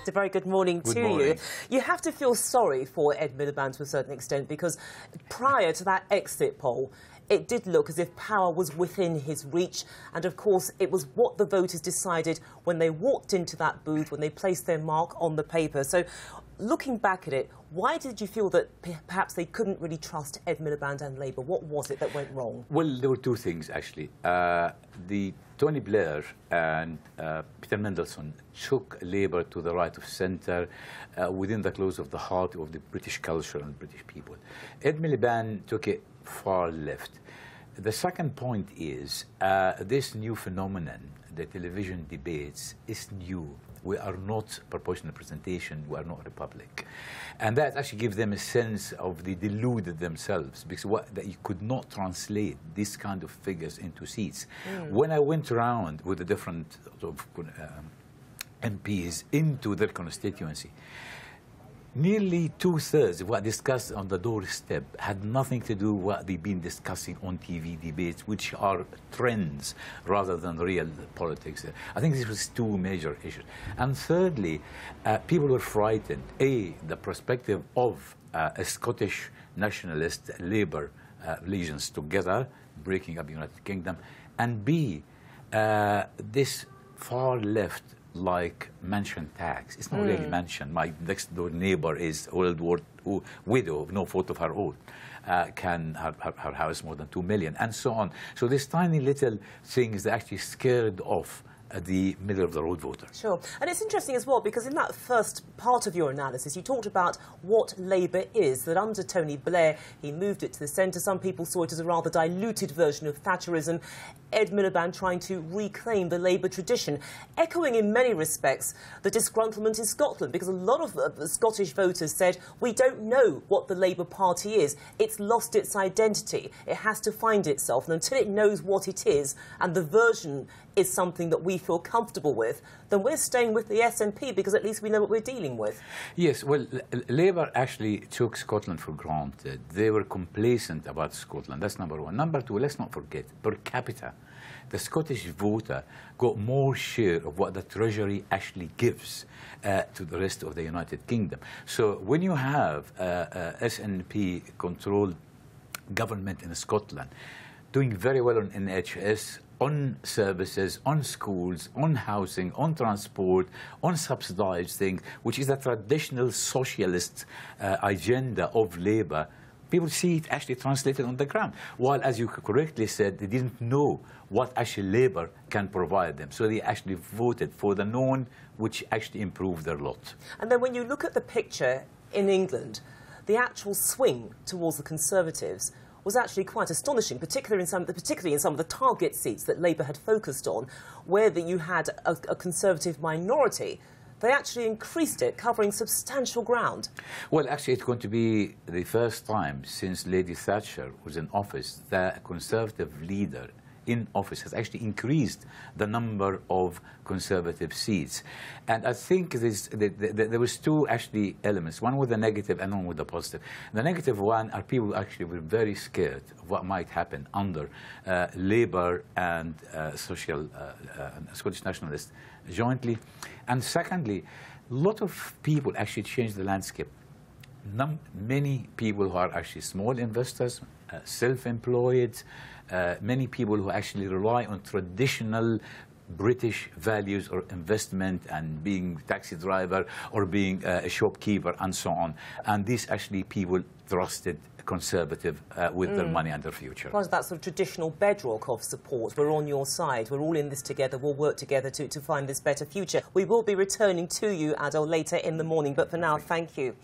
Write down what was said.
A very good morning to you. You have to feel sorry for Ed Miliband to a certain extent, because prior to that exit poll, it did look as if power was within his reach. And of course, it was what the voters decided when they walked into that booth, when they placed their mark on the paper. So looking back at it, why did you feel that perhaps they couldn't really trust Ed Miliband and Labour? What was it that went wrong? Well, there were two things, actually. Tony Blair and Peter Mandelson took Labour to the right of centre within the close of the heart of the British culture and British people. Ed Miliband took it far left. The second point is this new phenomenon, the television debates, is new. We are not proportional representation, we are not a republic. And that actually gives them a sense of they deluded themselves, because that you could not translate this kind of figures into seats. When I went around with the different sort of, MPs into their constituency, nearly two-thirds of what discussed on the doorstep had nothing to do with what they've been discussing on TV debates, which are trends rather than real politics. I think this was two major issues. And thirdly, people were frightened. A, the perspective of a Scottish nationalist Labour allegiance together, breaking up the United Kingdom, and B, this far left like mansion tax. It's not really mansion. My next door neighbor is World War II widow, no fault of her own, can her house more than 2 million, and so on. So these tiny little things that actually scared off the middle-of-the-road voter. Sure. And it's interesting as well, because in that first part of your analysis, you talked about what Labour is, that under Tony Blair, he moved it to the centre. Some people saw it as a rather diluted version of Thatcherism. Ed Miliband trying to reclaim the Labour tradition, echoing in many respects the disgruntlement in Scotland, because a lot of the Scottish voters said, we don't know what the Labour Party is. It's lost its identity. It has to find itself. And until it knows what it is, and the version is something that we feel comfortable with, then we're staying with the SNP, because at least we know what we're dealing with. Yes, well, Labour actually took Scotland for granted. They were complacent about Scotland. That's number one. Number two, let's not forget, per capita, the Scottish voter got more share of what the Treasury actually gives to the rest of the United Kingdom. So when you have SNP-controlled government in Scotland doing very well on NHS, on services, on schools, on housing, on transport, on subsidised things, which is a traditional socialist agenda of Labour, people see it actually translated on the ground. While, as you correctly said, they didn't know what actually Labour can provide them. So they actually voted for the known, which actually improved their lot. And then when you look at the picture in England, the actual swing towards the Conservatives was actually quite astonishing, particularly in some of the target seats that Labour had focused on, where you had a Conservative minority. They actually increased it, covering substantial ground. Well, actually, it's going to be the first time since Lady Thatcher was in office that a Conservative leader in office has actually increased the number of Conservative seats. And I think there was two actually elements, one with the negative and one with the positive. The negative one are people actually were very scared of what might happen under Labour and Scottish nationalists jointly. And secondly, a lot of people actually changed the landscape. Many people who are actually small investors, self-employed, many people who actually rely on traditional British values or investment and being a taxi driver or being a shopkeeper and so on. And these actually people trusted Conservative with their money and their future. Because that sort of traditional bedrock of support. We're on your side. We're all in this together. We'll work together to find this better future. We will be returning to you, Adel, later in the morning. But for now, thank you.